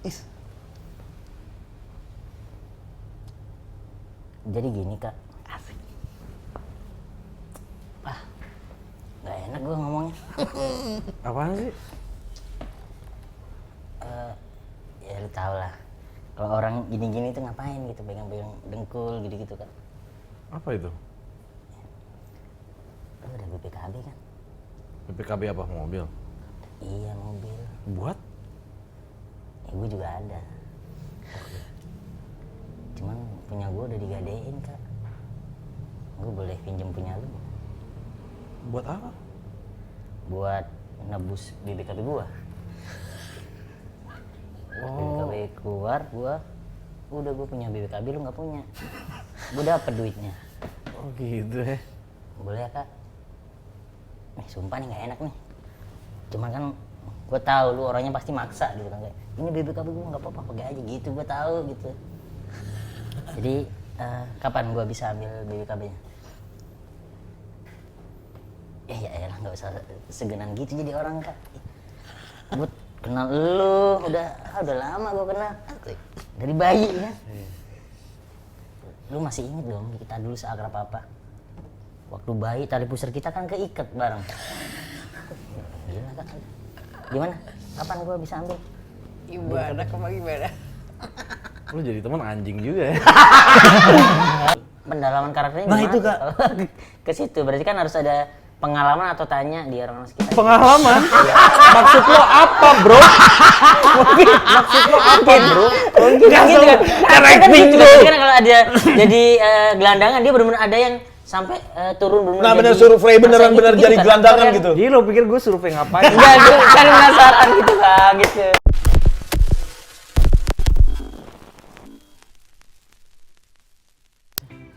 Is. Jadi gini kak. Asik. Gak enak gue ngomongnya. Apaan sih? Ya lu tau lah. Kalau orang gini-gini tuh ngapain gitu, pegang-pegang dengkul gitu-gitu kan. Apa itu? Lu udah BPKB kan? BPKB apa? Mobil? Iya mobil. Buat? Ya gue juga ada. Cuman punya gue udah digadein kak. Gue boleh pinjem punya lu? Buat apa? Buat nebus BPKB gue. BPKB keluar, udah gue punya BPKB, lu nggak punya. Gue dapet duitnya. Oh gitu ya. Boleh ya kak? Nih sumpah nih nggak enak nih. Cuman kan gue tahu lu orangnya pasti maksa gitu kan, kayak ini BPKB gue nggak apa-apa pakai aja gitu, gue tahu gitu. Jadi kapan gue bisa ambil BPKB-nya? Ya elah nggak usah segenan gitu jadi orang kak. Gue kenal lu udah lama gue kenal dari bayi ya. Lu masih inget dong kita dulu seakrab apa? Waktu bayi tali pusar kita kan keikat bareng. Gila kak. Gimana? Kapan gue bisa ambil? Gimana gimana? Lu jadi teman anjing juga ya. Pendalaman karakternya Nah, gimana? itu, Kak. Ke situ berarti kan harus ada pengalaman atau tanya di orang sekitar. Pengalaman? Maksud lo apa, bro? Maksud lo apa, bro? Mungkin gitu kan. Kan Kan acting gitu bro. kan. Kan kalau ada jadi gelandangan dia benar-benar ada yang sampai turun benar-benar. Nah, bener jadi survei beneran masa bener gitu-gitu jadi kan. gelandangan Kan- gitu. Jadi lo pikir gue survei ngapain? Enggak, gue kan penasaran gitu Kak, gitu.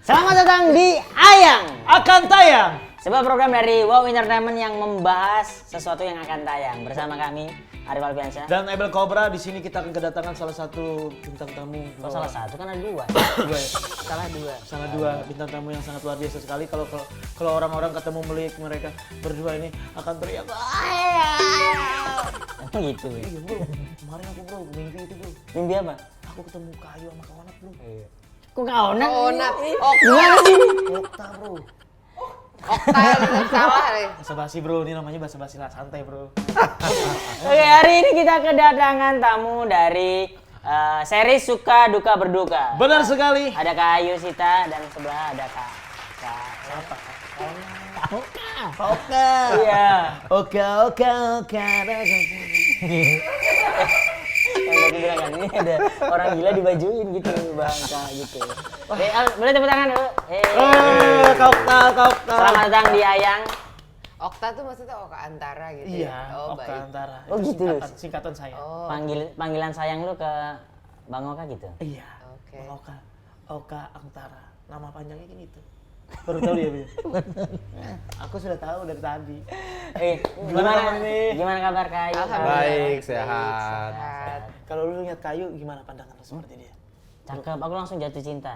Selamat datang di Ayang, Akan tayang. sebuah program dari Wow Entertainment yang membahas sesuatu yang akan tayang. Bersama kami, Arif Alfiansyah. Dan Abel Cobra, di sini kita akan kedatangan salah satu bintang tamu. Kok salah satu kan ada dua. Dua ya? Salah dua. Dua bintang tamu yang sangat luar biasa sekali. Kalau orang-orang ketemu melihat mereka berdua ini akan teriak. Gitu. Iya bro, kemarin aku bro mimpi itu bro. Mimpi apa? Aku ketemu kayu sama kawanat bro. Kok kaonan? Kaonan. Gimana sih? Okta bro. Okta yang salah nih. Basa-basi bro, ini namanya basa-basi lah, santai bro. Oke, hari ini kita kedatangan tamu dari seri Suka Duka Berduka. Benar sekali. Ada Kak Ayu Sita dan sebelah ada Kak Siapa? Oka. Iya. Oka. Yang tadi bilang kan ini ada orang gila dibajuin gitu bangka gitu. Oke, boleh tepuk tangan dulu. Kak Okta. Selamat datang di Ayang. Okta tuh maksudnya Oka Antara gitu Iya, ya? Oh Okta baik. Antara. Oh, Itu gitu. Singkatan saya. Oh Panggilan sayang lu ke Bang Oka gitu. Iya. oke. Bang Oka Antara. Nama panjangnya kan itu. Baru tahu dia. Aku sudah tahu dari tadi. Gimana nih? Gimana kabar Kak Ayu? Alhamdulillah. Baik, Baik, sehat. sehat. Kalau lu lihat kayu gimana pandangan lu seperti dia? Cakep, aku langsung jatuh cinta.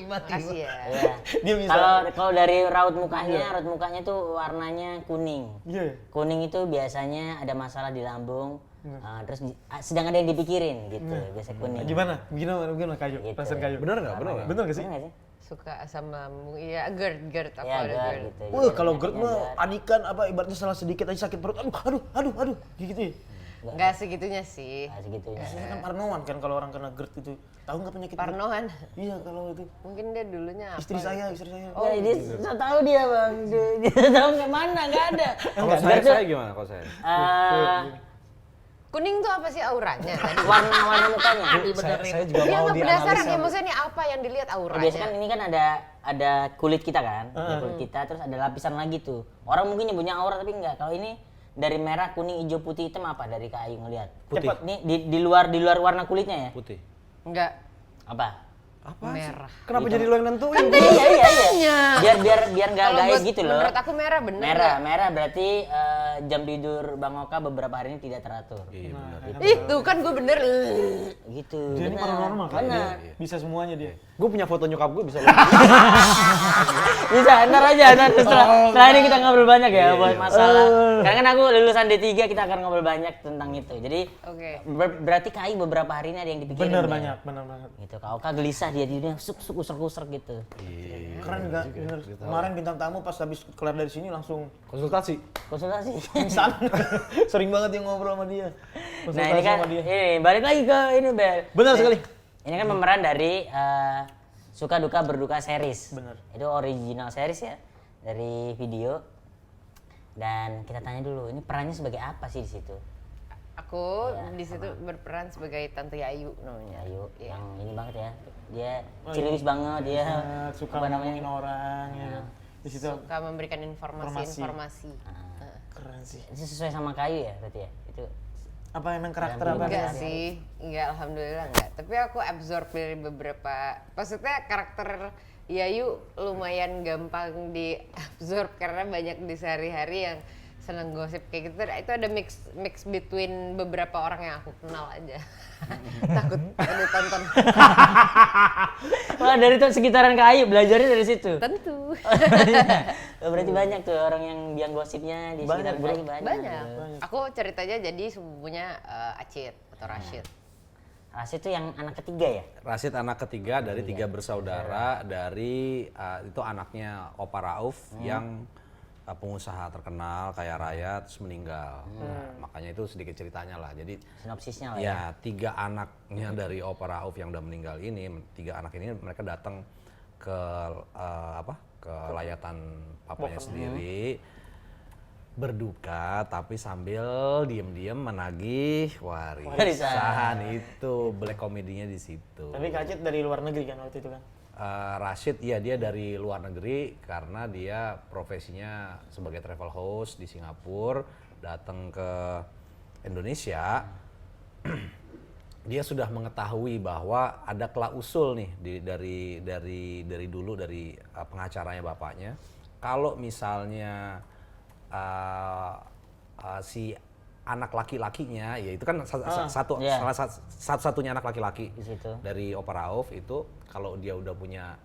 Makasih ya. Iya. Dia bisa. Kalau dari raut mukanya tuh warnanya kuning. Iya. Kuning itu biasanya ada masalah di lambung, terus sedang ada yang dipikirin gitu, biasa kuning. Gimana kayu? Gitu. Perasaan kayu. Bener nggak? Bener nggak? Bener nggak sih? Bener nggak sih? Suka asam lambung. Iya, GERD aku Iya, ada GERD GERD. gitu. Wah, kalau Jadi GERD penyakitnya mah GERD. panikan apa ibaratnya salah sedikit aja sakit perut. Aduh, gitu ya. Enggak segitunya sih. Nah, segitunya. Biasanya kan parnoan kan kalau orang kena GERD itu. Tahu nggak penyakit GERD? Parnoan. Iya, kalau itu. Mungkin dia dulunya apa? Istri saya. Oh, dia so tahu dia bang, dia tahu nggak mana, nggak ada. Kalau saya gimana kalau saya? Kuning tuh apa sih auranya tadi? Warna mukanya. Saya juga Iya, mau nggak penasaran dianalisa. ya, maksudnya ini apa yang dilihat auranya? Biasanya kan ini kan ada kulit kita kan, ada kulit kita, terus ada lapisan lagi tuh. Orang mungkin nyebutnya aura tapi enggak. Kalau ini dari merah, kuning, hijau, putih, hitam apa dari Kak Ayu ngelihat? Putih. Nih di luar warna kulitnya ya? Putih. Enggak, Apa? Apa merah. sih? Kenapa jadi lo yang nentuin? Iya. Biar nggak Kalau gaib gitu loh. menurut aku merah bener. Merah berarti jam tidur Bang Oka beberapa hari ini tidak teratur. Iya benar. Ih, tuh kan gue bener. Gitu. Dia ini benar. paranormal kan? Benar. Dia bisa semuanya dia. Gue punya foto nyokap gue bisa lihat. Bisa, ntar aja, ntar setelah ini kita ngobrol banyak ya buat masalah. Karena kan aku lulusan D3, kita akan ngobrol banyak tentang itu. Jadi Oke. berarti Kai beberapa hari ini ada yang dipikirin. Bener ya? banyak, bener banget. Gitu, Kak Oka gelisah dia tidurnya usuk usrek gitu. Keren enggak? Bener. Kemarin bintang tamu pas habis kelar dari sini langsung Konsultasi. Konsultasi. pingsan. Sering banget yang ngobrol sama dia. Nah ini kan, sama dia. ini balik lagi ke ini Bel. Benar sekali. Ini kan pemeran dari Suka Duka Berduka series. Bener. Itu original series ya dari video. Dan kita tanya dulu, ini perannya sebagai apa sih di situ? Aku di situ berperan sebagai Tante Yayu namanya. Ayo, Iya. yang ini banget ya. Dia ciriwis banget dia. Suka apa ngomongin orang ya kan. Di situ Suka memberikan informasi-informasi. keren sih. Itu sesuai sama Kayu ya berarti ya? Itu Apa emang karakter Dalam apa? Enggak Benar. sih, enggak, alhamdulillah enggak. Tapi aku absorb dari beberapa, maksudnya karakter Yayu lumayan gampang diabsorb karena banyak di sehari-hari yang seneng gosip kayak gitu. Itu ada mix between beberapa orang yang aku kenal aja. Takut ditonton. wah dari tuh sekitaran Kayu belajarnya dari situ. Tentu. Oh, berarti banyak tuh orang yang biang gosipnya di sekitar Kayu banyak. Banyak. Aku ceritanya jadi sepupunya Acit atau Rashid. Rashid tuh yang anak ketiga ya? Rashid anak ketiga dari 3 bersaudara dari itu anaknya Opa Rauf yang pengusaha terkenal kaya raya terus meninggal. Nah, makanya itu sedikit ceritanya lah. Jadi Sinopsisnya lah ya. ya 3 anaknya dari Opa Rauf yang udah meninggal ini, 3 anak ini mereka datang ke ke layatan papanya sendiri berduka tapi sambil diem-diem menagih warisan. Itu black komedinya di situ. Tapi Kak Acit dari luar negeri kan waktu itu kan? Rashid ya dia dari luar negeri karena dia profesinya sebagai travel host di Singapura, datang ke Indonesia. Dia sudah mengetahui bahwa ada klausul nih dari dulu dari pengacaranya bapaknya, kalau misalnya si anak laki-lakinya, ya itu kan salah satu-satunya anak laki-laki Di situ. dari Opa Rauf itu, kalau dia udah punya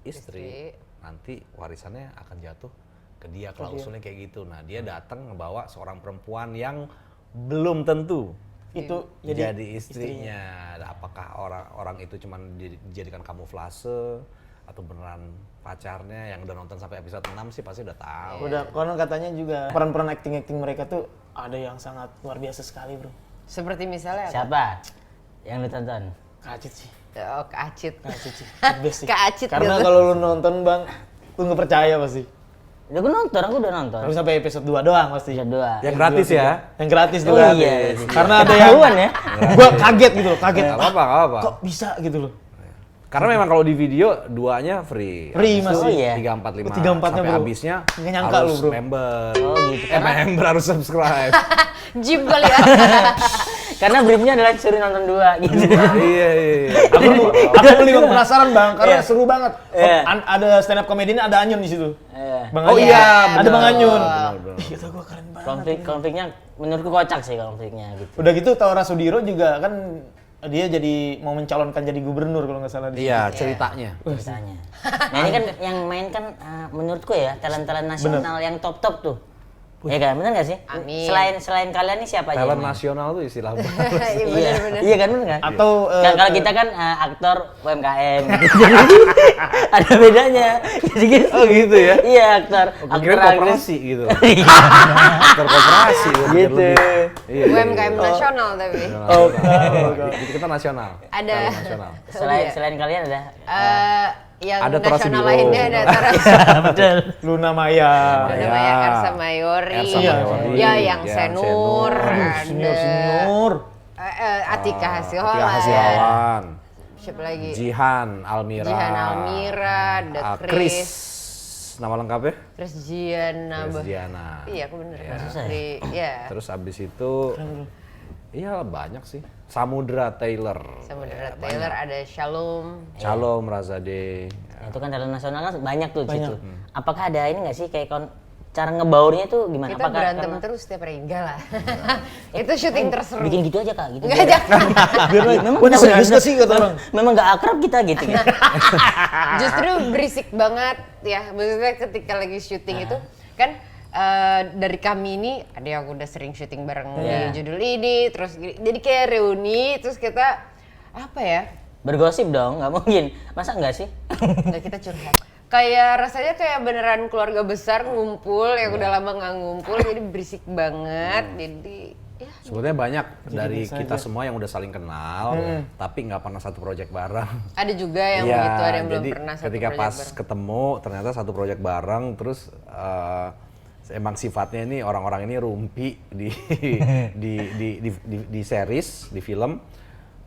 istri, nanti warisannya akan jatuh ke dia, klausulnya kayak gitu. Nah dia datang membawa seorang perempuan yang belum tentu Itu jadi istrinya. Apakah orang itu cuma dijadikan kamuflase atau beneran pacarnya? Yang udah nonton sampai episode 6 sih pasti udah tahu. Udah, konon katanya juga peran-peran acting mereka tuh ada yang sangat luar biasa sekali, bro. Seperti misalnya apa? Siapa yang lu tonton? Kak Acit sih. Oh, Kak Acit. Kak Acit sih. The best sih. Kak Acit Karena gitu. kalau lu nonton, Bang, lu nggak percaya pasti. Udah gue nonton, aku udah nonton. Tapi sampai episode 2 doang pasti. Episode 2. Yang gratis ya? Yang gratis tuh Oh kan. iya. Karena ada yang Ketahuan ya. gua kaget gitu loh, kaget. Nggak apa-apa. Kok bisa gitu loh. Karena memang kalau di video 2-nya free. Free, Habis itu Mas. Oh, iya. 3, 4, 5 3, 4-nya, sampai bro. habisnya Nggak nyangka harus lu, bro. member. Oh gitu. Member harus subscribe. Gym kali ya. Karena briefnya adalah suruh nonton 2 gitu. Iya. Aku beli Bang, penasaran Bang, karena Iya. seru banget. Iya. Ada stand up comedy-nya, ada Anyun di situ. Bang Oh Anyun. iya, ada Bang Anyun. Benar. Ih, kata gua keren banget. Konfliknya menurutku kocak sih konfliknya gitu. Udah gitu Taura Sudiro juga kan dia jadi mau mencalonkan jadi gubernur kalau nggak salah di situ. Iya, ceritanya. Ceritanya. Nah ini kan yang main kan menurutku ya talent-talent nasional yang top-top tuh. Ya kan, bener nggak sih? Amin. Selain kalian nih siapa aja? Talent yang main? nasional tuh istilah baru. Iya Iya, benar-benar. iya kan bener kan? Atau Kan kalau kita kan aktor UMKM. Jadi ada bedanya. Jadi gitu. Oh gitu ya? Iya aktor. Kira koperasi gitu. Iya. Aktor koperasi biar Gitu. lebih- Iya. UMKM nasional tapi. Gitu kita nasional. Ada. Talent nasional. Selain kalian ada. Yang Ada Tora nasional Sudiro. lainnya ada Tora Betul. Luna Maya. namanya Ersa Mayori. Ersa Mayori. Ya yang Yang Senur. Senur. Senior. Atika Hasiholan. Tika Hasiholan, Siapa lagi? Jihan Almira. Jihan Almira, ada Chris. Chris. Nama lengkapnya? Chris Jiana. Chris Giana. Iya, aku bener. Iya. Iya. Terus abis itu, iya banyak sih. Samudra Taylor. Samudra Taylor, ada Shalom. Shalom Razade. Itu kan talent nasional kan banyak tuh di situ. Apakah ada ini nggak sih kayak cara ngebaurnya tuh gimana? Kita berantem terus setiap hari, enggak lah. Itu syuting terseru. Bikin gitu aja Kak, gitu. Enggak, jangan. Biar Memang wah kita serius berantem. gak sih kata orang? Memang nggak akrab kita gitu kan. Justru berisik banget ya. Maksudnya ketika lagi syuting itu kan dari kami ini ada yang udah sering syuting bareng di judul ini, terus jadi kayak reuni, terus kita apa ya? Bergosip dong, nggak mungkin. Masa enggak sih? Enggak, kita curhat. Kayak rasanya kayak beneran keluarga besar ngumpul yang udah lama nggak ngumpul, jadi berisik banget. Jadi ya Sebetulnya banyak dari kita semua yang udah saling kenal, tapi nggak pernah satu project bareng. ada juga yang Iya, begitu, ada yang belum jadi pernah satu ketika project pas bareng. ketemu ternyata satu project bareng, terus emang sifatnya ini orang-orang ini rumpi di series, di film.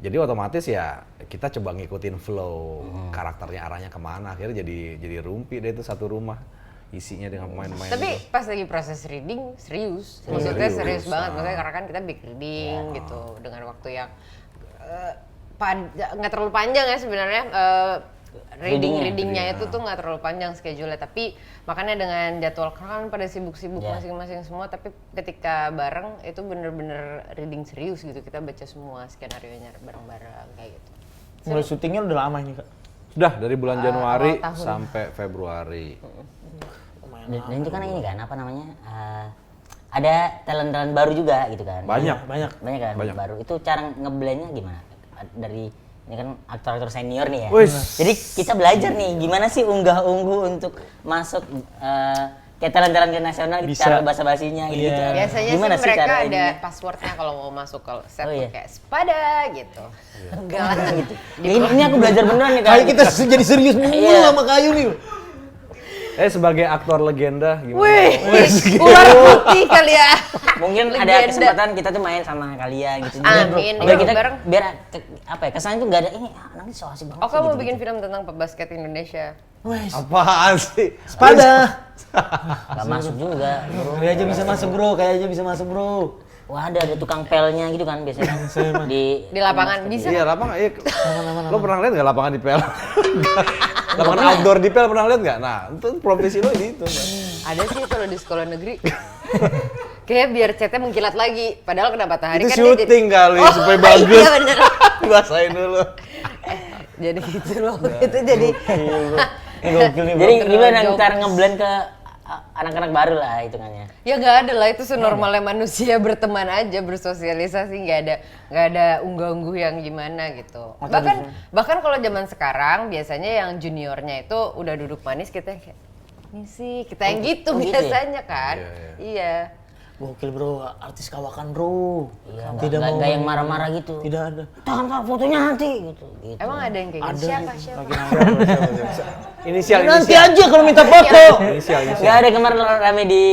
Jadi otomatis ya kita coba ngikutin flow karakternya arahnya kemana, akhirnya jadi rumpi deh itu satu rumah isinya dengan pemain-pemain. Tapi itu. pas lagi proses reading serius, maksudnya serius banget, Nah. maksudnya karena kan kita big reading gitu dengan waktu yang nggak terlalu panjang ya sebenarnya. Readingnya itu tuh nggak terlalu panjang schedule-nya, tapi makanya dengan jadwal kan pada sibuk-sibuk masing-masing semua, tapi ketika bareng itu bener-bener reading serius gitu, kita baca semua skenario-nya bareng-bareng kayak gitu. Mulai syutingnya udah lama ini Kak? Sudah dari bulan Januari awal tahun. sampai Februari. Dan itu kan ini kan apa namanya? Ada talent-talent baru juga gitu kan. Banyak. Banyak. Banyak kan Banyak. baru. Itu cara ngeblendnya gimana? Dari ini kan aktor-aktor senior nih ya. Wis. Jadi kita belajar nih gimana sih unggah-ungguh untuk masuk kayak talent-talent nasional Bisa. cara bahasa-basinya gitu. Iya. Biasanya Gimana sih mereka cara ada ininya? passwordnya kalau mau masuk ke set Oh, iya. kayak sepada gitu. Enggak lah gitu. Ya, ini aku belajar beneran nih kan. Kayak kita jadi serius mulu Iya. sama Kayu nih. Sebagai aktor legenda gimana? Wih, ular putih kali ya. Mungkin ada Legenda. kesempatan kita tuh main sama kalian gitu. Amin, Biar yuk, kita bareng. biar apa ya kesannya tuh nggak ada ini nanti so asik banget. Oke sih mau gitu. bikin film tentang pebasket Indonesia. Wes. Apaan sih? Pada. Nggak masuk juga. Bro. Kayak aja bisa masuk bro, kayak aja bisa masuk bro. Wah ada tukang pelnya gitu kan biasanya kan di Di lapangan bisa. Iya lapangan. Iya. Lo pernah lihat nggak lapangan di PL? Lapangan outdoor di PL pernah lihat nggak? Nah itu profesi lo di itu. Ada sih kalau di sekolah negeri. Kayak biar catnya mengkilat lagi. Padahal kena matahari Itu kan dia jadi- syuting kali Oh, supaya bagus. Iya bener. Basahin dulu. Jadi gitu loh. Itu jadi Ini gokil nih bro. Jadi gimana Jokes. cara ngeblend ke anak-anak baru lah hitungannya. ya nggak ada lah, itu senormalnya manusia berteman aja, bersosialisasi, nggak ada unggah-ungguh yang gimana gitu. Bahkan kalau zaman sekarang biasanya yang juniornya itu udah duduk manis, kita yang kayak ini sih kita yang gitu oh gitu ya? biasanya kan. Iya. Gokil bro, artis kawakan bro. Iya, Tidak mau nggak yang marah-marah gitu. Tidak ada. Tahan fotonya nanti gitu. Emang ada yang kayak gitu? Siapa? Inisial Nanti aja kalau minta foto. Inisial. Nggak ada kemarin rame di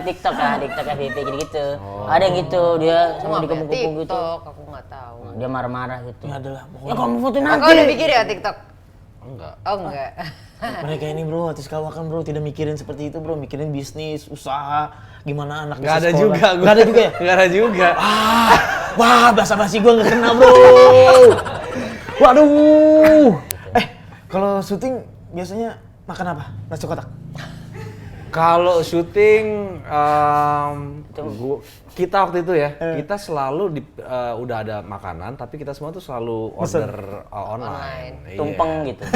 TikTok kan, TikTok FYP gitu-gitu. Ada yang gitu dia Aku sama nggak punya dikepung-kepung gitu. TikTok, aku nggak tahu. Dia marah-marah gitu. Nggak ada lah. Ya kalau mau foto nanti. Aku udah pikir ya TikTok? Enggak. Oh enggak. Mereka ini bro, artis kawakan bro, tidak mikirin seperti itu bro, mikirin bisnis, usaha, gimana anak Nggak bisa ada sekolah. juga. Nggak ada juga ya? Nggak ada juga. Wah, basa-basi gua nggak kena bro. Waduh. Kalau syuting biasanya makan apa? Nasi kotak. Kalau syuting, kita waktu itu ya, kita selalu udah ada makanan, tapi kita semua tuh selalu order online. Iya. Tumpeng gitu.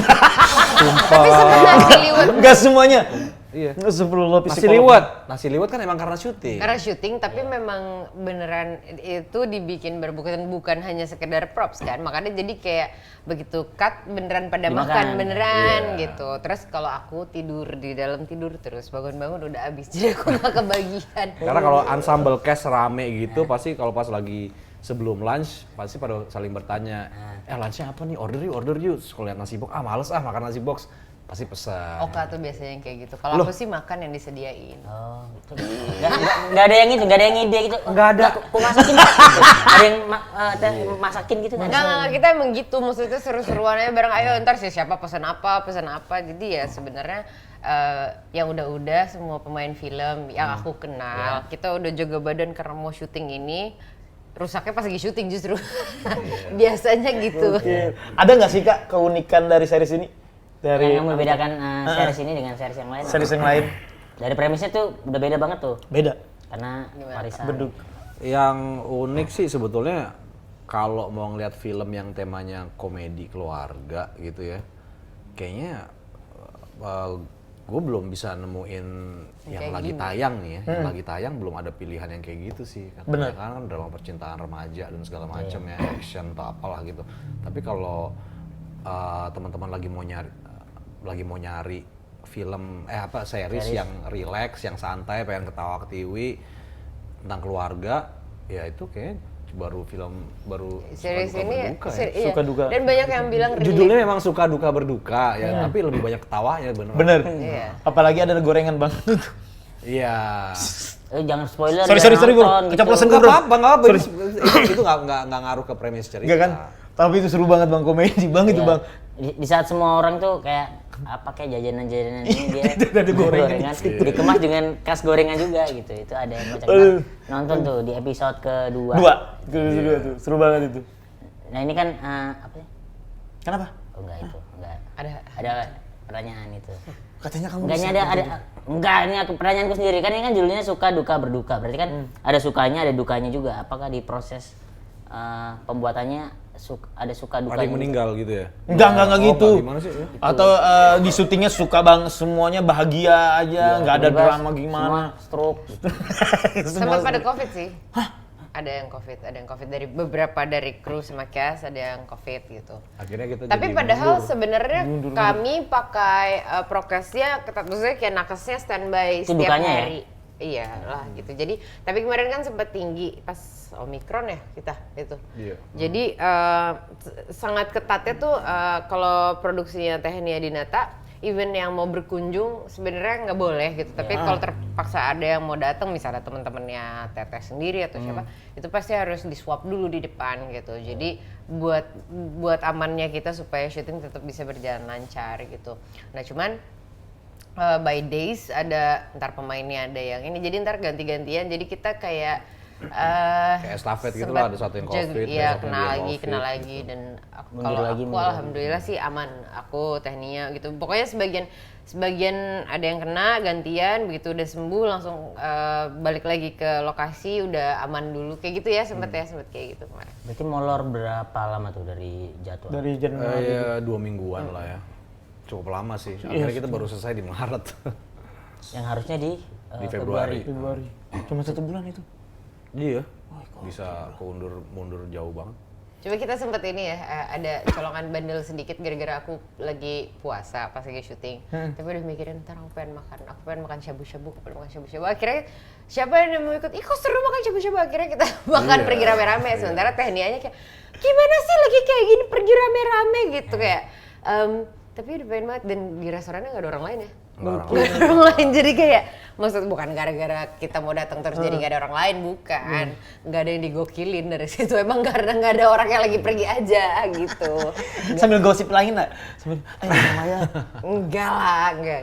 Tapi sebenarnya nasi liwet. Enggak semuanya. Iya. Nggak sebelum lo Nasi liwet. Nasi liwet kan emang karena syuting. Karena syuting, tapi memang beneran itu dibikin bukan hanya sekedar props kan, makanya jadi kayak begitu cut beneran pada Dimakan. makan beneran gitu. Terus kalau aku tidur di dalam tidur terus, bangun-bangun udah habis, jadi aku nggak kebagian. Karena kalau ensemble cast rame gitu, pasti kalau pas lagi sebelum lunch, pasti pada saling bertanya, lunchnya apa nih? Order yuk. Terus kalau lihat nasi box, males makan nasi box. Pasti pesan. Oka tuh biasanya yang kayak gitu. Kalau aku sih makan yang disediain. Oh, gitu. Nggak ada yang itu, nggak ada yang ide gitu. Nggak ada. Aku masakin Pak. Ada yang masakin gitu kan. Enggak, kita emang gitu. Maksudnya seru-seruannya bareng, ayo ntar siapa pesan apa. Jadi ya sebenarnya yang udah-udah semua pemain film yang aku kenal, kita udah jaga badan karena mau syuting ini. Rusaknya pas lagi syuting justru. Biasanya gitu. Ada nggak sih Kak keunikan dari series ini? Dari Yang membedakan series ini dengan series yang lain. series yang lain? Dari premisnya tuh udah beda banget tuh. Beda. Karena warisan. Beduk. Yang unik sih sebetulnya kalau mau ngeliat film yang temanya komedi keluarga gitu ya, kayaknya gue belum bisa nemuin yang Kayak lagi gini. tayang nih ya. Yang lagi tayang belum ada pilihan yang kayak gitu sih. Bener. Kan drama percintaan remaja dan segala macam ya, action atau apalah gitu. Tapi kalau teman-teman lagi mau nyari film series yang relax, yang santai, pengen ketawa ketiwi tentang keluarga, ya itu kayak baru Series Suka Duka ini Berduka ya. iya. Suka Duka. Dan banyak yang bilang Judulnya memang Suka Duka Berduka ya, tapi lebih banyak ketawanya bener. Bener. Iya. Apalagi ada gorengan bang. Iya. Jangan spoiler. Sorry bro, nonton, keceplosan Nggak bro. apa-apa, itu nggak ngaruh ke premis cerita. Enggak kan? Tapi itu seru banget bang, komedi bang itu Iya. bang. Di saat semua orang tuh kayak apa kayak jajanan-jajanan ini dia Itu ada gorengan. dikemas dengan khas gorengan juga gitu. Itu ada yang banyak nonton tuh di episode kedua. Kedua tuh, seru banget itu. Nah ini kan apa sih? Kenapa? Oh enggak itu, enggak. Ada Pertanyaan itu. Katanya kamu Enggaknya bisa ada enggak, ini pertanyaanku sendiri kan, ini kan judulnya Suka Duka Berduka. Berarti kan ada sukanya, ada dukanya juga. Apakah di proses pembuatannya ada suka dukanya? Ada yang meninggal gitu ya? Enggak gitu. Gimana sih? Atau di syutingnya suka bang, semuanya bahagia aja, nggak ada Bebas, drama gimana. Semua stroke. sempat pada COVID sih. Ada yang COVID dari beberapa dari kru sama cast, ada yang COVID gitu. Akhirnya kita Tapi jadi padahal mundur. sebenarnya kami pakai prokesnya ketat, maksudnya kayak nakesnya standby Itu setiap dukanya ya? hari. Iya lah gitu. Jadi tapi kemarin kan sempat tinggi pas Omikron ya kita itu. Iya. Jadi sangat ketatnya tuh kalau produksinya Tehnia Dinata, even yang mau berkunjung sebenarnya nggak boleh gitu. Tapi kalau terpaksa ada yang mau datang, misalnya teman-temannya Teteh sendiri atau siapa, itu pasti harus di swab dulu di depan gitu. Jadi buat amannya kita supaya syuting tetap bisa berjalan lancar gitu. Nah cuman by days ada ntar pemainnya ada yang ini, jadi ntar ganti-gantian. Jadi kita kayak Kayak estafet gitu lah, ada satu yang COVID, iya, besoknya dia kena COVID, lagi dan Mundur kalau lagi, aku mundur lagi. alhamdulillah sih aman, aku Tehnia gitu. Pokoknya sebagian ada yang kena gantian, begitu udah sembuh langsung balik lagi ke lokasi, udah aman dulu kayak gitu ya, sempet kayak gitu kemarin. Berarti molor berapa lama tuh dari jadwal? Dari Januari. Ya 2 mingguan lah ya. Cukup lama sih. Akhirnya kita baru selesai di Maret. Yang harusnya di Februari. Februari. Cuma 1 bulan itu. Iya. Bisa mundur jauh banget. Coba kita sempet ini ya, ada colongan bandel sedikit gara-gara aku lagi puasa pas lagi syuting. Tapi udah mikirin, ntar aku pengen makan shabu-shabu, Akhirnya siapa yang mau ikut? Ih kok seru makan shabu-shabu. Akhirnya kita makan pergi rame-rame. Sementara Tehnianya kayak, gimana sih lagi kayak gini pergi rame-rame gitu kayak. Tapi udah pengen banget, dan di restorannya nggak ada orang lain ya. Nggak ada orang lain, jadi kayak maksud bukan gara-gara kita mau datang terus jadi nggak ada orang lain, bukan. Nggak ada yang digokilin dari situ, emang karena nggak ada orang yang lagi pergi aja gitu. Sambil gosip lain lah. Sambil, Maya. Enggak lah, enggak.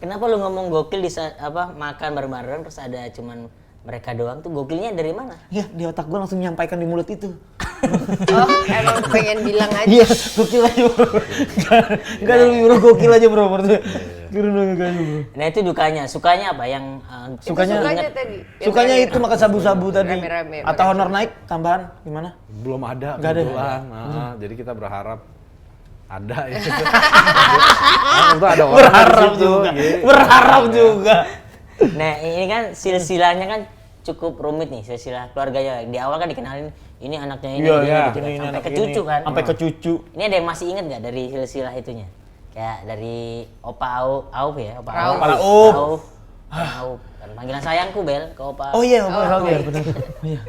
Kenapa lu ngomong gokil di saat makan bareng-bareng terus ada cuman mereka doang tuh, gokilnya dari mana? Ya, di otak gua langsung menyampaikan di mulut itu. Oh, emang pengen bilang aja. Iya, gokil aja bro. Enggak ada lebih bro, gokil aja bro. Gokil aja bro. Nah itu dukanya, sukanya apa yang Sukanya- Sukanya ingat? tadi. Sukanya itu makan sabu-sabu tadi. Rame-rame, Atau makan honor naik tambahan gimana? Belum ada Nggak ada. kebetulan. Jadi kita berharap ada ya. Nah, ada orang Berharap di situ, juga. gitu. Berharap juga. Nah ini kan silsilahnya kan cukup rumit nih, silsilah keluarganya. Di awal kan dikenalin ini anaknya ini, Iya, ini, iya. gitu kan. Ini Sampai anak ke ini. cucu kan. Sampai ke cucu. Ini ada yang masih inget nggak dari silsilah itunya? Kayak dari Opa Auf ya, Opa Rauf. Opa Rauf. Auf. Dan panggilan sayangku Bel ke Opa. Oh iya, Opa Rauf ya, benar. Oh iya.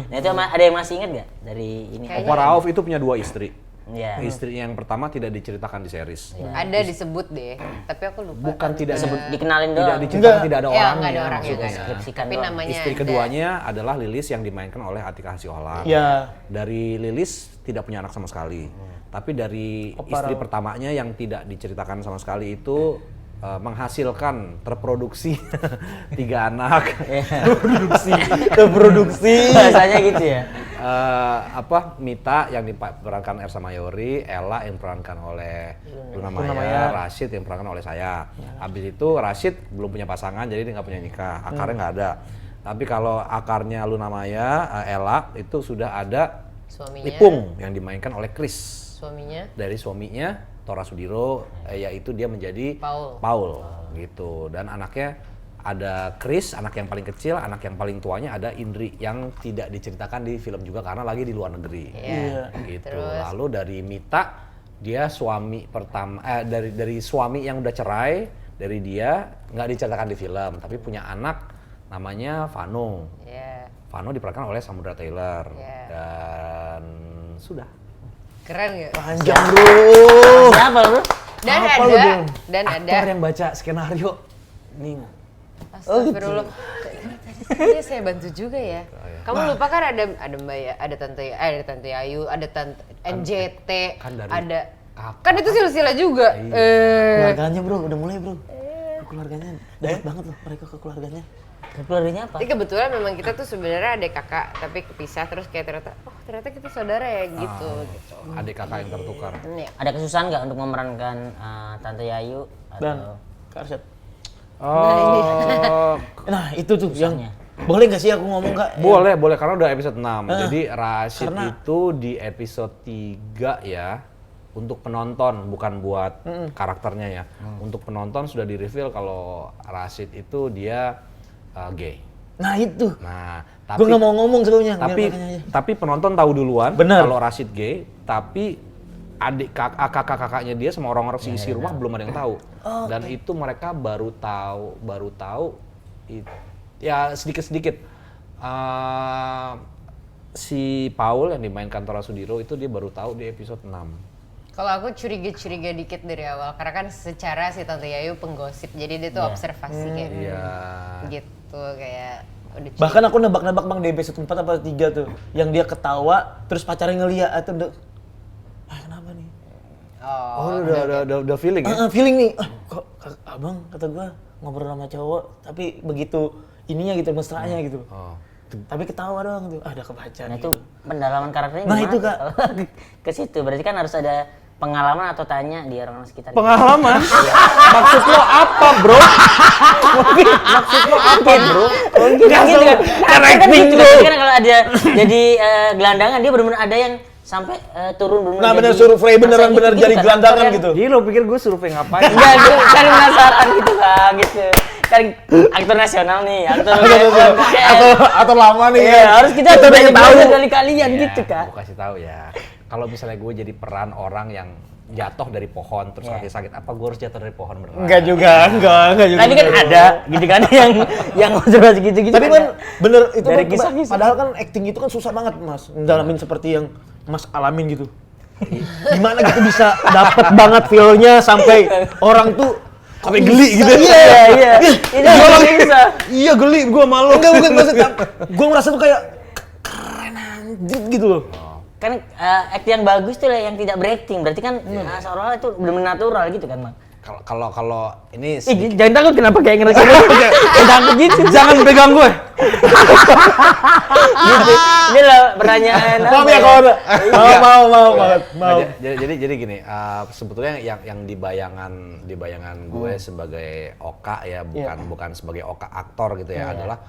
Nah itu ada yang masih inget nggak dari ini? Kayaknya Opa Rauf itu punya 2 istri. Iya. Istrinya yang pertama tidak diceritakan di series. Ada disebut deh, tapi aku lupa. Bukan tidak Dikenalin tidak doang. diceritakan, Enggak. tidak ada Ya, orangnya. nggak ada orangnya. maksudnya. Deskripsikan Tapi doang. namanya Istri ada. keduanya adalah Lilis yang dimainkan oleh Atika Hasiholan. Iya. Dari Lilis tidak punya anak sama sekali. Tapi dari Opa istri Rauf. pertamanya yang tidak diceritakan sama sekali itu menghasilkan, terproduksi 3 anak. Terproduksi. Bahasanya gitu ya. Mita yang diperankan Ersa Mayori, Ella yang diperankan oleh Luna Maya, Rashid yang diperankan oleh saya. Habis itu Rashid belum punya pasangan, jadi dia nggak punya nikah, akarnya nggak ada. Tapi kalau akarnya Luna Maya, Ella itu sudah ada Suaminya. Ipung yang dimainkan oleh Chris. Suaminya. Dari suaminya Tora Sudiro, yaitu dia menjadi Paul gitu. Dan anaknya ada Chris, anak yang paling kecil, anak yang paling tuanya ada Indri yang tidak diceritakan di film juga karena lagi di luar negeri. Gitu. Terus? Lalu dari Mita, dia suami pertama dari suami yang udah cerai, dari dia nggak diceritakan di film, tapi punya anak namanya Vano. Vano diperankan oleh Samudra Taylor. Dan sudah. Keren nggak? Panjang bro. Siapa bro? Dan ada Aktor yang baca skenario nih. Astagfirullah. Ini saya bantu juga ya. Kamu lupa kan ada Mbak ya, ada Tante Ayu, ada Tante NJT, kan dari ada kakak. kan itu silsilah juga. Keluarganya bro, udah mulai bro. Keluarganya dapat banget loh mereka ke keluarganya. Keluarganya apa? Jadi kebetulan memang kita tuh sebenarnya ada kakak tapi kepisah terus kayak ternyata kita saudara ya gitu. Adik kakak yang tertukar. Ada kesusahan nggak untuk memerankan Tante Yayu Dan atau Kak Arsyad. Oh, Nah itu tuh yang Susahnya. boleh nggak sih aku ngomong Kak? boleh karena udah episode 6. Jadi Rashid itu di episode 3 ya. Untuk penonton, bukan buat karakternya ya. Untuk penonton sudah di-reveal kalau Rashid itu dia gay. Nah itu. Nah, Gue nggak mau ngomong sebelumnya. Tapi penonton tahu duluan Bener. kalau Rashid gay, tapi kakaknya dia sama orang-orang isi rumah belum ada yang tahu. Dan itu mereka baru tahu ya sedikit-sedikit. Si Paul yang dimainkan Tora Sudiro itu dia baru tahu di episode 6. Kalau aku curiga dikit dari awal karena kan secara si Tante Yayu penggosip jadi dia tuh observasi kayak gitu kayak udah Bahkan aku nebak-nebak Bang di episode 4 apa 3 tuh. Yang dia ketawa terus pacarnya ngeliat atau kenapa nih? Udah feeling ya? Feeling nih, kok abang kata gua ngobrol sama cowok tapi begitu ininya gitu, mesranya gitu. Tapi ketawa doang tuh, udah kebaca. Nah gitu. itu pendalaman karakternya Nah, gimana itu, tuh? Kak. Ke situ berarti kan harus ada pengalaman atau tanya di orang-orang sekitar. Pengalaman? Maksud lo apa, bro? Maksud lo apa, bro? Gitu kan. Acting Gitu bro. kan kalau ada jadi gelandangan dia benar-benar ada yang sampai turun benar-benar. Nah bener jadi survei beneran gitu, jadi kan, gelandangan aktor gitu. Jadi lo pikir gue survei ngapain? Enggak, gue cari penasaran gitu Bang, gitu. Kan aktor nasional nih, aktor Atau lama nih. Iya, harus kita pengen tahu dari kalian gitu kan. Gue kasih tahu ya. Kalau misalnya gue jadi peran orang yang jatuh dari pohon terus kaki sakit, apa gue harus jatuh dari pohon beneran? Enggak juga. Tadi kan ada gitu kan yang observasi gitu-gitu. Tapi kan bener itu dari kan kisah-kisah. padahal kan acting itu kan susah banget Mas, mendalamin seperti yang Mas alamin gitu. Gimana gitu bisa dapet banget feel-nya sampai orang tuh sampai geli gitu. Iya. Ini bisa. Iya geli gua malu. Enggak bukan maksudnya. Gua ngerasa tuh kayak keren anjir gitu loh. Kan acting yang bagus tuh lah yang tidak berakting. Berarti kan seolah-olah itu benar-benar natural gitu kan, Bang. Kalau ini Jangan takut kenapa kayak ngerasa takut gitu. jangan pegang gue. Gitu. Ini lah pertanyaan. Maaf ya kawan. Mau banget. Mau. Jadi gini, sebetulnya yang di bayangan gue sebagai Oka ya, bukan sebagai Oka aktor gitu ya, adalah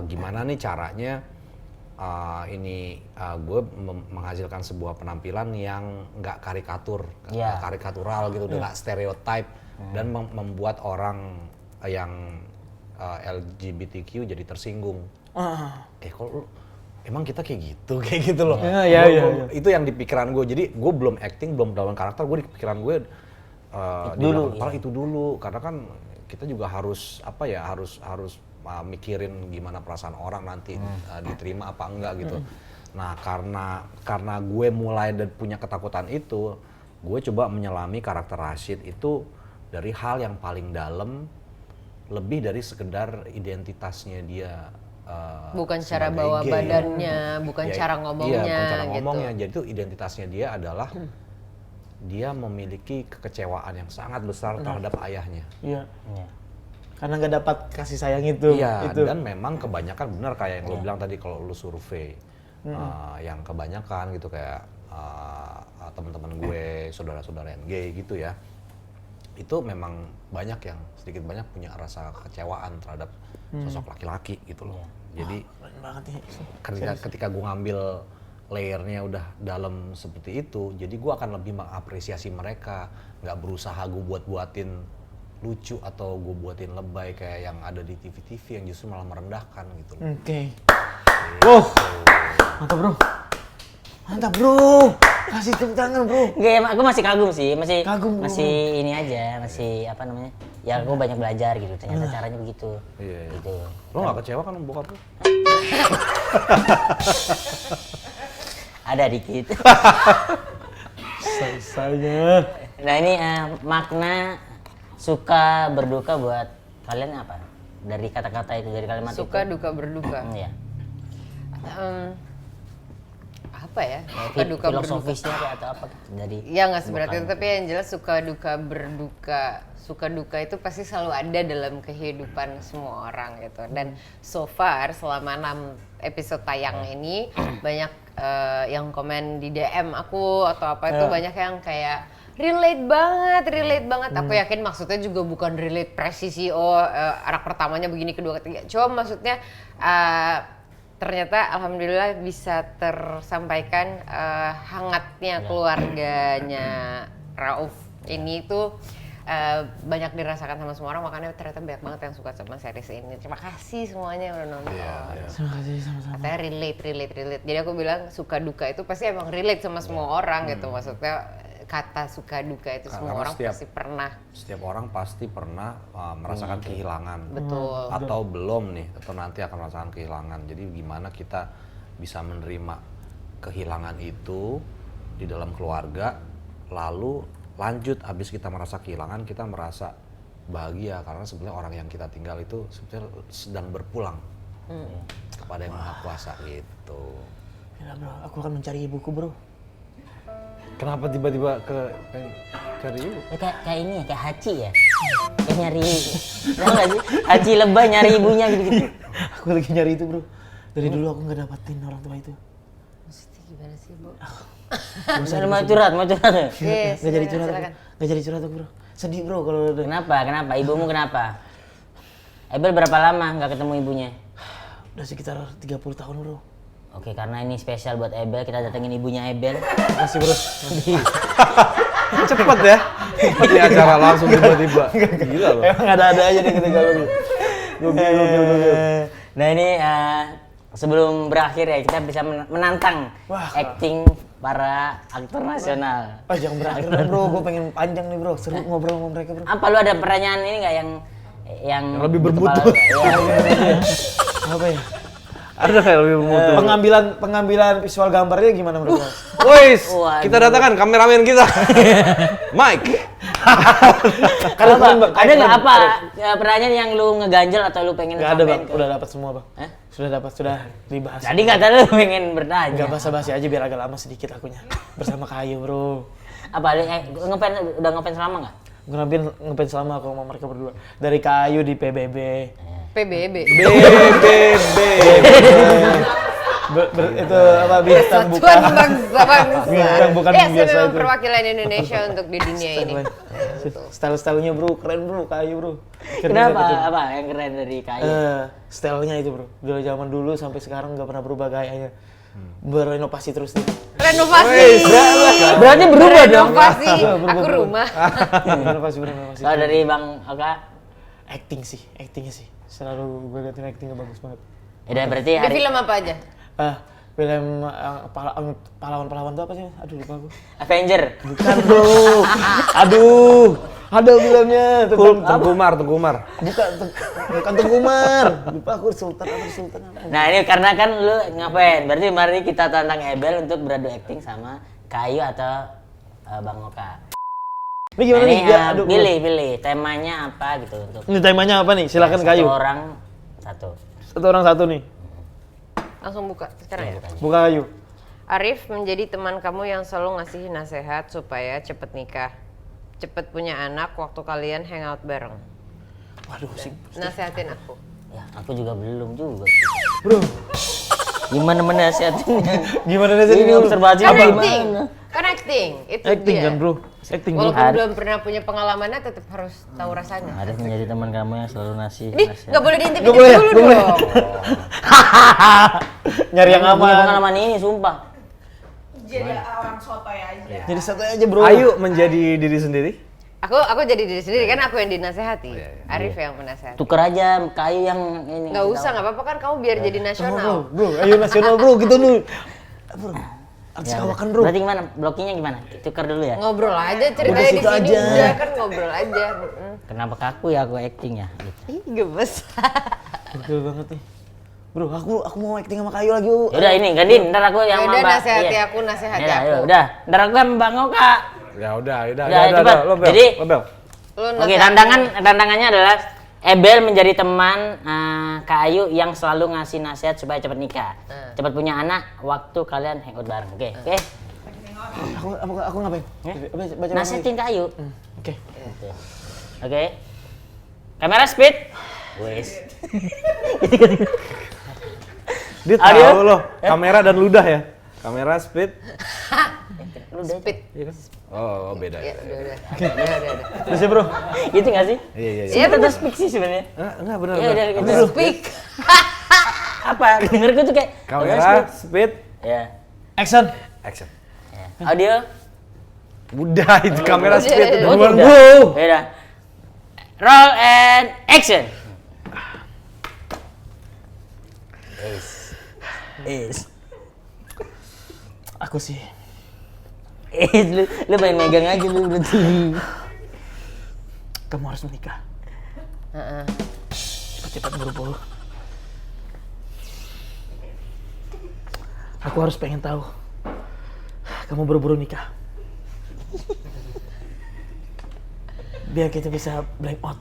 gimana nih caranya gue menghasilkan sebuah penampilan yang nggak karikatural gitu, nggak stereotype dan membuat orang yang LGBTQ jadi tersinggung. Kalau emang kita kayak gitu loh. Iya. Itu yang di pikiran gue. Jadi gue belum acting, belum dalam karakter. Gue di pikiran gue itu dulu. Karena kan kita juga harus harus mikirin gimana perasaan orang nanti diterima apa enggak gitu. Nah karena gue mulai dan punya ketakutan itu, gue coba menyelami karakter Rashid itu dari hal yang paling dalam, lebih dari sekedar identitasnya dia. Bukan cara sebagai bawa gay. badannya, bukan cara ngomongnya. Iya, bukan cara gitu. ngomongnya. Jadi itu identitasnya dia adalah dia memiliki kekecewaan yang sangat besar terhadap ayahnya. Iya. Karena nggak dapat kasih sayang itu. Iya, itu. dan memang kebanyakan benar kayak yang lo bilang tadi kalau lo survei. yang kebanyakan gitu kayak teman-teman gue, saudara-saudara yang gay gitu ya, itu memang banyak yang sedikit banyak punya rasa kecewaan terhadap sosok laki-laki gitu loh. Jadi Keren banget nih. ketika gue ngambil layernya udah dalam seperti itu, jadi gue akan lebih mengapresiasi mereka, nggak berusaha gue buatin lucu atau gue buatin lebay kayak yang ada di TV-TV yang justru malah merendahkan gitu loh. Oke. Wow. Mantap bro. Mantap bro. Kasih tepuk tangan bro. Enggak ya, aku masih kagum sih, masih Kagum, bro. masih ini aja, masih apa namanya? Ya aku banyak belajar gitu, ternyata caranya begitu. Iya. Gitu. Lo nggak kecewa kan sama bokap lo? Ada dikit. Selesainya. Nah ini makna suka berduka buat kalian apa? Dari kata-kata itu, dari kalimat Suka itu. duka berduka. Iya. Apa ya? Kayak Suka duka berduka. filosofisnya kayak atau apa gitu, dari Ya nggak seberat itu, tapi yang jelas suka duka berduka. Suka duka itu pasti selalu ada dalam kehidupan semua orang gitu. Dan so far selama 6 episode tayang ini banyak yang komen di DM aku atau apa itu banyak yang kayak relate banget. Aku yakin maksudnya juga bukan relate presisi anak pertamanya begini, kedua, ketiga. Cuma maksudnya ternyata alhamdulillah bisa tersampaikan hangatnya keluarganya Rauf ini tuh banyak dirasakan sama semua orang, makanya ternyata banyak banget yang suka sama series ini. Terima kasih semuanya yang udah nonton. Terima kasih sama-sama. Katanya relate. Jadi aku bilang suka duka itu pasti emang relate sama semua orang gitu. Maksudnya kata suka duka itu semua Karena orang pasti pernah. Setiap orang pasti pernah merasakan kehilangan. Betul. Atau belum nih, atau nanti akan merasakan kehilangan. Jadi gimana kita bisa menerima kehilangan itu di dalam keluarga, lalu lanjut habis kita merasa kehilangan, kita merasa bahagia karena sebenarnya orang yang kita tinggal itu sebenarnya sedang berpulang kepada yang maha kuasa gitu. Ya bro, aku akan mencari ibuku bro. Kenapa tiba-tiba cari ibu? kayak ini ya, kayak Haji ya. Kayak nyari, tau nggak sih? Haji lebay nyari ibunya gitu. Aku lagi nyari itu bro. Dari dulu aku nggak dapatin orang tua itu. Maksudnya gimana sih, Bu? Mau curhat. Iya, Nggak jadi curhat silakan. aku. Nggak jadi curhat aku bro. Sedih bro kalau udah. Kenapa? Ibumu kenapa? Ebel berapa lama nggak ketemu ibunya? Udah sekitar 30 tahun bro. Oke, karena ini spesial buat Ebel, kita datengin ibunya Ebel. Makasih bro. Cepet ya? Cepet di acara langsung tiba-tiba. Gila loh. Emang ada aja nih ketika lu. Gokil. Nah ini sebelum berakhir ya, kita bisa menantang acting para aktor nasional. Oh jangan berakhir dong bro, gue pengen panjang nih bro. Seru ngobrol sama mereka bro. Apa lu ada pertanyaan ini nggak yang lebih di bermutu. kepala lu? Iya. Apa ya? Ada kayak lebih mutu. Pengambilan visual gambarnya gimana bro? Wis, Waduh. kita datangkan kameramen kita. Mike. Ada nggak apa pertanyaan yang lu ngeganjel atau lu pengen Gak ada bang, sampein ke- udah dapat semua bang. Hah? Sudah dibahas. Tadi kata lu pengen bertanya. Gak basa-basi aja biar agak lama sedikit akunya. Bersama Kayu bro. Apa udah ngefans lama nggak? Gue ngefans selama aku sama mereka berdua. Dari Kayu di PBB. PBB. Itu apa bintang bukan. Persatuan bangsa. Bintang bukan Ya, biasa saya memang itu. perwakilan Indonesia untuk di dunia ini. Style-stylenya bro, keren bro, Kayu bro. Keren Kenapa? banget, keren. Apa yang keren dari kayu? Stylenya itu bro, dari zaman dulu sampai sekarang nggak pernah berubah gayanya. Berinovasi terus nih. Renovasi. Berarti berubah dong. Renovasi. Aku rumah. Berinovasi. Kalau dari Bang Oka, Actingnya sih. Selalu gue liatin actingnya bagus banget. udah berarti Di hari film apa aja? Film pahlawan-pahlawan itu apa sih? Aduh lupa gue. Avenger. Bukan bro. Ada filmnya. Tengku Umar. Bukan Tengkumar. Lupa aku Sultan apa. Nah ini karena kan lu ngapain? Berarti mari kita tantang Ebel untuk beradu acting sama Kayu atau Bang Oka. Ini gimana Nah, nih? ini, Aduh, pilih temanya apa gitu untuk Ini temanya apa nih? Silakan satu Kayu. orang satu. Satu orang satu nih. Langsung buka sekarang ya. Buka Kayu. Arif menjadi teman kamu yang selalu ngasih nasihat supaya cepet nikah. Cepet punya anak waktu kalian hangout bareng. Waduh sih. Nasihatin aku. Ya aku juga belum juga. Bro. Gimana menasihatinnya? Gimana nih Ini observasi Kan gimana? acting. Kan acting. Itu Acting dia. kan bro, acting bro. Walaupun belum pernah punya pengalamannya, tetap harus tahu rasanya. Arif menjadi teman kamu yang selalu ngasih Ini nasihat. nggak boleh diintip Nggak boleh, dulu nggak boleh. dong. Nyari yang Punya aman. pengalaman ini sumpah. Jadi orang sotoy aja. Jadi satu aja bro. Ayu menjadi diri sendiri. Aku jadi diri sendiri kan aku yang dinasehati. Arif yang menasehati. Tuker aja kayu yang ini. Nggak usah, nggak apa-apa kan kamu biar jadi Bro, nasional. bro, ayo nasional bro, gitu dulu. Bro, artis Ya, kawakan bro. berarti gimana? Blokingnya gimana? Tuker dulu ya? Ngobrol aja ceritanya Udah di situ sini aja. udah kan ngobrol aja. Kenapa kaku ya aku acting ya? Gitu. Ih, gemes. Betul banget nih. Bro, aku mau acting sama Kayu lagi yuk. Yaudah ini gantiin, ntar aku yang Yaudah, Mbak. nasihati Iya. aku, nasihati Yaudah, aku. Udah, ntar aku sama Bang Oka. Ya udah, Udah, cepet. lo bel, Jadi- lo bel. Lu Oke, nasihati. tantangannya adalah Ebel menjadi teman Kak Ayu yang selalu ngasih nasihat supaya cepat nikah, cepat punya anak, waktu kalian hangout bareng. Oke, oke. Aku ngapain? Ya? Baca Nasihatin Kak Ayu. Oke. Oke. Kamera speed. Wes. Dia Audio? tahu loh, kamera dan ludah ya. Kamera speed. Speed. Oh, beda Ya, ya. udah. Udah. Terus ya bro. Gitu nggak sih? Iya, iya, iya. Iya, tetap speak sih sebenarnya. Enggak benar. Iya, udah benar. gitu. Speak. Apa? Denger gue tuh kayak Kamera speed Ya. Action. action. Audio. Udah itu kamera Udah, speed udah. duluan, udah. bro. Ya udah. Roll and action. Is. Aku sih. Lu pengen megang aja lu berarti. Kamu harus menikah. Heeh. Cepat-cepat buru-buru. Aku harus pengen tahu. Kamu buru-buru nikah. Biar kita bisa blank out.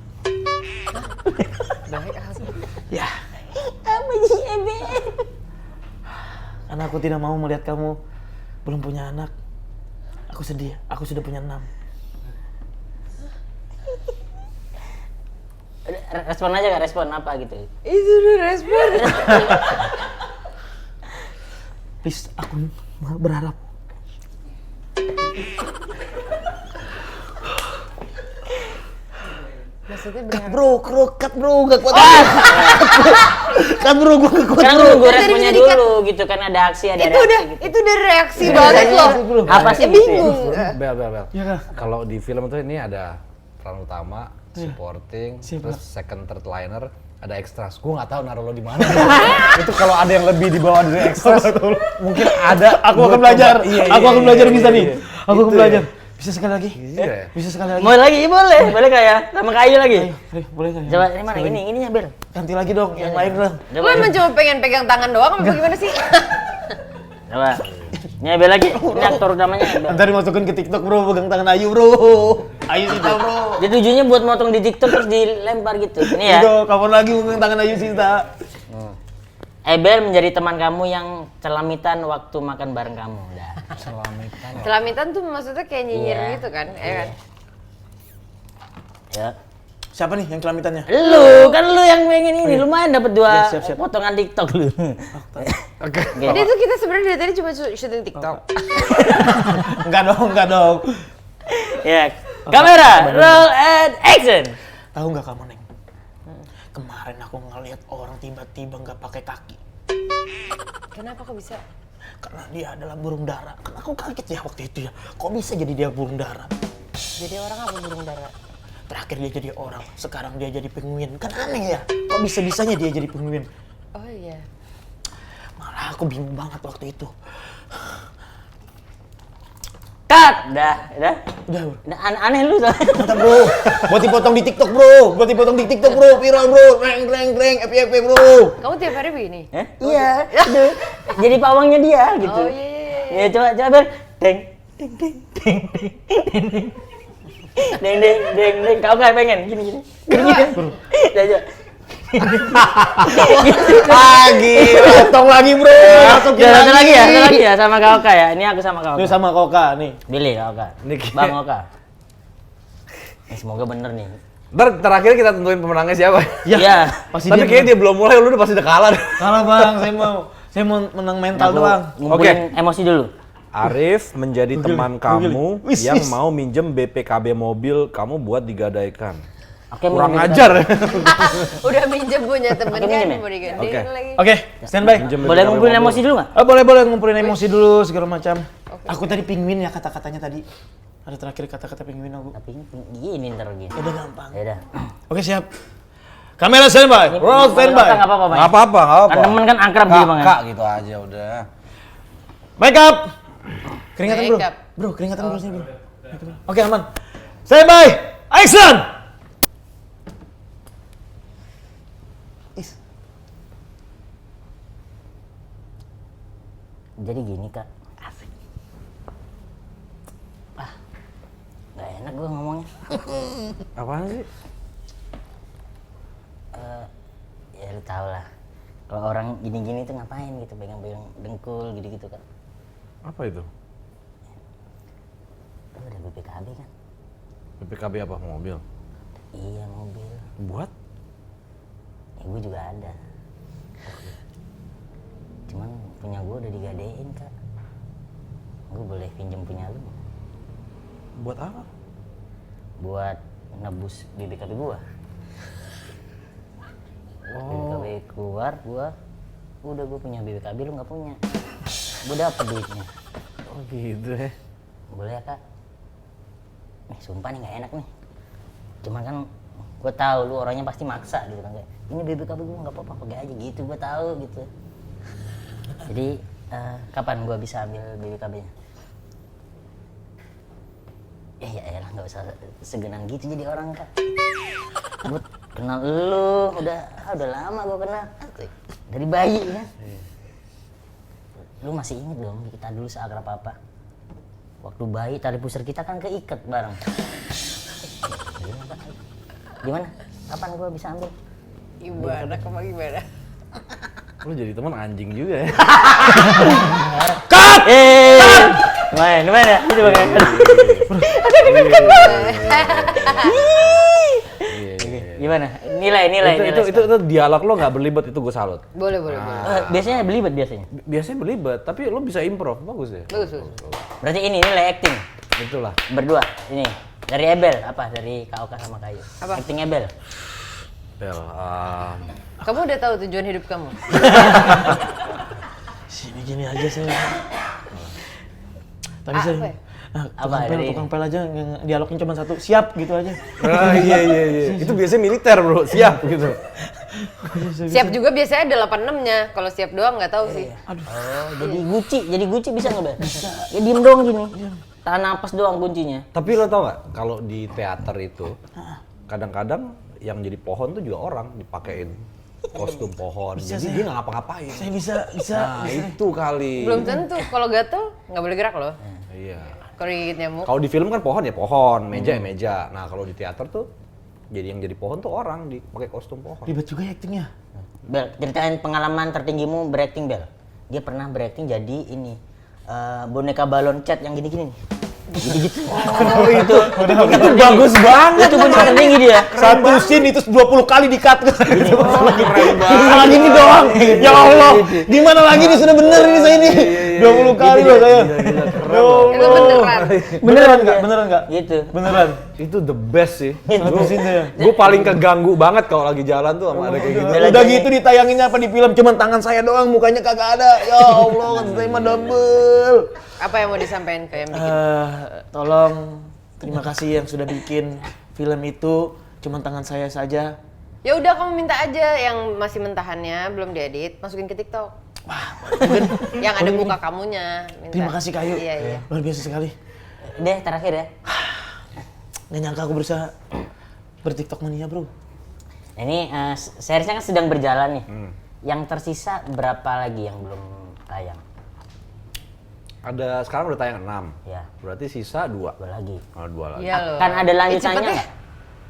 Baik, aku. Ya, Apa sih Ebe? karena aku tidak mau melihat kamu belum punya anak. Aku sedih. Aku sudah punya 6. Respon aja gak respon apa gitu. Itu udah respon. Please, aku berharap. Maksudnya Cut berharap. bro, cut bro, gak kuat. Cut bro, gue gak kuat Kan bro. nunggu Jadi responnya bisa dulu gitu kan ada aksi ada Itu reaksi udah, gitu. itu udah reaksi banget loh. Apa sih Ya, bingung. Bel. Ya kah? Kalau di film tuh ini ada peran utama, supporting, Siapa? terus second, third liner, ada extras. Gue nggak tahu naruh lo di mana. Itu kalau ada yang lebih di bawah dari extras, mungkin ada. Aku Gua akan belajar. coba- Iya, Aku akan belajar bisa nih. Aku akan Itu belajar. ya. Bisa sekali lagi? Iya. Bisa sekali lagi? Mau lagi boleh, boleh kayak sama kayu lagi. Ayo, boleh nggak? Coba ini mana ininya Bel. Ganti lagi dong, yang lain dong. Lu emang cuma pengen pegang tangan doang apa gimana sih? Coba. Ini Bel lagi. Ini aktor utamanya Bel. Ntar dimasukin ke TikTok bro, pegang tangan Ayu bro. Ayu Sita bro. Dia tujuannya buat motong di TikTok terus dilempar gitu. Ini ya. Gitu, kapan lagi pegang tangan Ayu Sita? Ebel menjadi teman kamu yang celamitan waktu makan bareng kamu. Udah. Celamitan tuh maksudnya kayak nyinyir Iya. gitu kan? Ya kan? Ya. Siapa nih yang kelamitannya? Lu yang pengen ini lumayan dapat 2 Ya, siap, siap. potongan TikTok lu. Oke. Jadi itu kita sebenarnya dari tadi cuma syuting TikTok. Enggak dong. Ya. Kamera, roll and action. Tahu nggak kamu Neng? Kemarin aku ngeliat orang tiba-tiba nggak pakai kaki. Kenapa kok bisa? Karena dia adalah burung dara. Kan aku kaget ya waktu itu ya. Kok bisa jadi dia burung dara? Jadi orang apa burung dara? Terakhir dia jadi orang, sekarang dia jadi penguin. Kan aneh ya? Kok bisa-bisanya dia jadi penguin? Oh iya. Malah aku bingung banget waktu itu. Cut. Udah. Udah bro. Udah aneh lu soalnya. Mantap bro. Buat dipotong di TikTok bro. Buat dipotong di TikTok bro. Viral bro. Reng, FYP bro. Kamu tiap hari begini? Iya. Aduh. Jadi pawangnya dia gitu. Oh iya. Ya coba Bel. Deng deng deng deng deng deng. Deng deng deng deng. Kau nggak pengen gini. Ya coba. Lagi. Potong lagi bro. Masukin Ya, satu lagi ya sama Kak Oka ya. Ini aku sama Kak Ini Oka. sama Koka nih. Pilih Kak Oka. Niki. Bang Oka. Semoga bener nih. Ntar terakhir kita tentuin pemenangnya siapa. Iya. Pasti Tapi kayaknya dia belum mulai, lu udah pasti udah kalah. Kalah bang, saya mau. Saya mau menang mental Aku doang. ngumpulin emosi dulu. Arif menjadi teman kamu Wis, yang wis. mau minjem BPKB mobil kamu buat digadaikan. Oke, Kurang minjem ajar. Udah minjem punya temen Oke, kan minjem ya? mau digantiin Oke. lagi. Oke, standby. Minjem Boleh BPKB ngumpulin mobil. emosi dulu nggak? Boleh ngumpulin emosi dulu segala macam. Aku tadi penguin ya kata-katanya tadi. Ada terakhir kata-kata penguin aku. Tapi gini ntar gini. Udah gampang. Ya udah. Oke, siap. Kamera standby. Roll standby. Nggak apa-apa, Bang. Nggak apa-apa, nggak apa-apa. Kan temen kan akrab gitu, Bang. Kak gitu aja udah. Make up. Keringatan, Bro. Make up. Bro, keringatan dulu sini, Bro. Oke, aman. Standby. Action. Jadi gini, Kak. Asik. Nggak enak gue ngomongnya. Apaan sih? Ya lu tau lah. Kalau orang gini-gini tuh ngapain gitu, pegang-pegang dengkul gitu-gitu kan. Apa itu? Lu udah BPKB kan? BPKB apa mobil? Iya, mobil. Buat? Ya gue juga ada. Cuman punya gue udah digadein, Kak. Gue boleh pinjem punya lu? Buat apa? Buat nebus BPKB gue. BPKB keluar, udah gue punya BPKB, lu nggak punya. Gue dapet duitnya. Oh gitu ya. Boleh ya, Kak? Nih sumpah nih nggak enak nih. Cuman kan gue tahu lu orangnya pasti maksa gitu kan, kayak ini BPKB gue nggak apa-apa, pakai aja gitu, gue tahu gitu. Jadi kapan gue bisa ambil BPKB-nya? Ya elah, nggak usah segenan gitu jadi orang, Kak. Gue kenal lu udah lama gue kenal, dari bayi kan. Lu masih inget dong kita dulu seakrab apa? Waktu bayi tali pusar kita kan keikat bareng. Gimana? Kapan gue bisa ambil? Gimana kamu gimana? Lu jadi teman anjing juga ya. Cut! Gimana? Itu bagaimana? Gimana? Nilai. Itu dialog lo nggak berlibat, itu gue salut. Boleh. Biasanya belibet biasanya. Biasanya berlibat, tapi lo bisa improv, bagus ya. Bagus. Berarti ini nilai acting. Itulah. Berdua. Ini dari Ebel apa? Dari KOK sama Kayu. Apa? Acting Ebel. Bel, Kamu udah tahu tujuan hidup kamu? Sini gini aja saya. Tadi Apa saya ya? tukang pel aja yang dialognya cuma satu, siap gitu aja. iya. Itu biasanya militer bro, siap gitu. Siap juga biasanya ada 86-nya. Kalau siap doang nggak tahu sih. Oh, jadi Gucci bisa nggak, Bel? Bisa. Ya diem doang gini. Tahan napas doang kuncinya. Tapi lo tau nggak, kalau di teater itu kadang-kadang yang jadi pohon tuh juga orang dipakein kostum pohon. Jadi dia nggak ngapa-ngapain. Saya bisa. Nah itu kali. Belum tentu. Kalau gatel nggak boleh gerak loh. Iya. Kalau digigit nyamuk. Kalau di film kan pohon ya pohon, meja ya meja. Nah kalau di teater tuh jadi yang jadi pohon tuh orang dipakai kostum pohon. Ribet juga ya actingnya. Bel, ceritain pengalaman tertinggimu berakting, Bel. Dia pernah berakting jadi ini boneka balon cat yang gini-gini nih. Gitu-gitu. Oh itu Bagus banget. Itu boneka tertinggi dia. Satu scene itu 20 kali di-cut. Salah gini doang. Ya Allah. Gimana lagi nih, sudah bener ini saya ini. 20 kali loh saya. Ya Itu Allah. beneran. Beneran enggak? Gitu. Beneran. Itu the best sih. Satu scene saya. Gue paling keganggu banget kalau lagi jalan tuh sama ada kayak gitu. Udah gitu ditayanginnya apa di film, cuman tangan saya doang, mukanya kagak ada. Ya Allah, kan saya mah double. Apa yang mau disampaikan ke yang bikin? Tolong, terima kasih yang sudah bikin film itu, cuman tangan saya saja. Ya udah kamu minta aja yang masih mentahannya belum diedit masukin ke TikTok. Wah, Yang ada muka kamunya. Minta. terima kasih Kayu. Iya. Luar biasa sekali. Deh, terakhir ya. Nggak nyangka aku berusaha ber-TikTok mania, bro. Nah, ini seriesnya kan sedang berjalan nih. Yang tersisa berapa lagi yang belum tayang? Ada sekarang udah tayang 6. Ya, Berarti sisa 2. dua lagi. Oh, 2 lagi. Iya loh. Kan ada lanjutannya Cepet ya. nggak?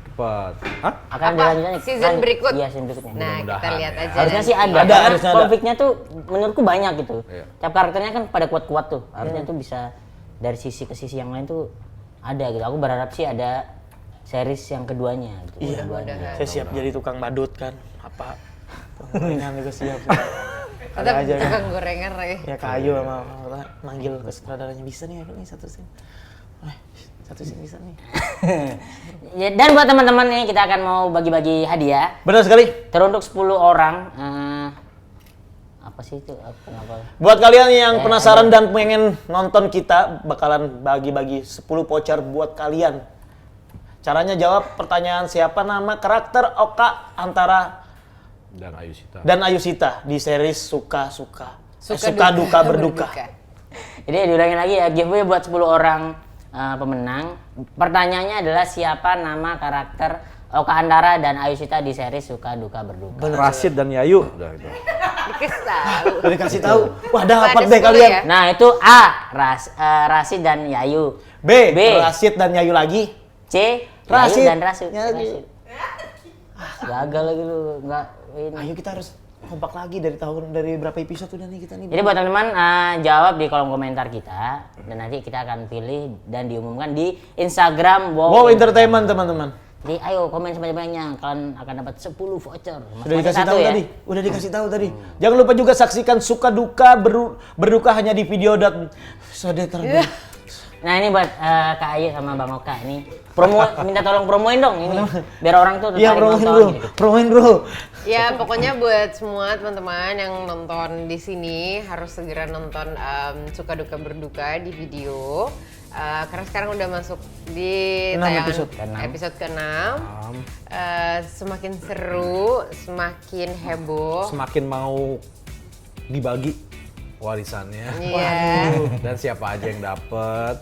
Cepat. Hah? Akan ada Apa? lanjutannya? Season berikut? Iya, season berikutnya. Nah, kita Mudah-mudahan lihat ya. aja. Harusnya sih ada. Ada, Karena harusnya ada. konfliknya tuh menurutku banyak gitu. Iya. Tiap karakternya kan pada kuat-kuat tuh. Harusnya tuh bisa dari sisi ke sisi yang lain tuh ada gitu. Aku berharap sih ada series yang keduanya gitu. Iya, Keduanya. saya siap jadi tukang badut kan, apa. Mainan juga siap. Tetap aja ya. tukang gorengan ya. Ya kayu sama manggil ke sutradaranya, bisa nih aku nih satu scene. Satu scene bisa nih. Ya, dan buat teman-teman nih kita akan mau bagi-bagi hadiah Benar sekali. teruntuk 10 orang. Apa sih itu? Kenapa? Buat kalian yang penasaran dan pengen nonton kita, bakalan bagi-bagi 10 voucher buat kalian. Caranya jawab pertanyaan siapa nama karakter Oka antara Dan Ayushita. dan Ayushita di series Suka Duka Berduka. Jadi diulangin lagi ya, giveaway buat 10 orang pemenang. Pertanyaannya adalah siapa nama karakter Oka Antara dan Ayushita di series Suka Duka Berduka. Rashid dan Yayu. Udah itu. Dikasih tahu. Udah dikasih tahu. Wah, dapat Ada deh 10 kalian. ya? Nah itu A. Rashid dan Yayu. B. B. Rashid dan Yayu lagi. C. Rashid. Yayu dan Rashid. Yayu. Gagal lagi lu, nggak ini. Ayo kita harus kompak lagi dari berapa episode udah nih kita nih. Jadi buat teman-teman jawab di kolom komentar kita dan nanti kita akan pilih dan diumumkan di Instagram Wow Entertainment teman-teman. Jadi ayo komen sebanyak-banyaknya, kalian akan dapat 10 voucher. Udah dikasih tahu ya? tadi. Udah dikasih tahu tadi. Jangan lupa juga saksikan Suka Duka Berduka hanya di video Nah ini buat Kak Ayu sama Bang Oka ini minta tolong promoin dong ini biar orang tuh Iya, tertarik promoin nonton bro. gitu. Promoin bro. Ya pokoknya buat semua teman-teman yang nonton di sini harus segera nonton Suka Duka Berduka di video. Karena sekarang udah masuk di 6 tayangan episode. ke-6. Semakin seru, semakin heboh. Semakin mau dibagi warisannya. Iya. Dan siapa aja yang dapet.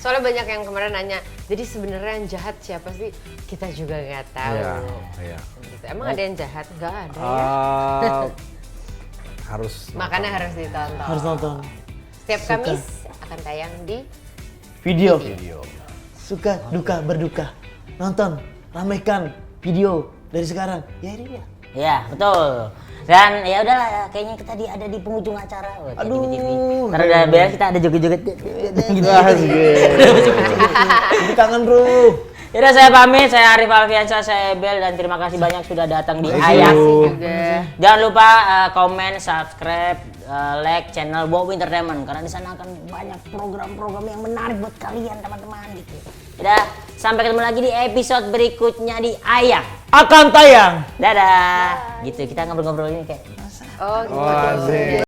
Soalnya banyak yang kemarin nanya, jadi sebenarnya yang jahat siapa sih? Kita juga nggak tahu. Iya. Gitu. Emang ada yang jahat? Nggak ada ya. Harus Makanya harus ditonton. Harus nonton. Setiap Kamis akan tayang di Video. video. Suka Duka Berduka. Nonton, ramaikan video dari sekarang. Ya ini dia. Ya betul. Dan ya udahlah kayaknya kita ada di penghujung acara. Kayak Aduh. TV. Ntar udah beres kita ada joget-joget gitu. Jadi kangen bro. Yaudah saya pamit, saya Arif Alfiansyah, saya Ebel dan terima kasih banyak sudah datang di Terima Ayang. kasih juga. Jangan lupa komen, subscribe, like channel Wow Entertainment karena di sana akan banyak program-program yang menarik buat kalian teman-teman gitu. Udah, sampai ketemu lagi di episode berikutnya di Ayang. Akan tayang. Dadah. Gitu kita ngobrol-ngobrol ini kayak Oh, gitu.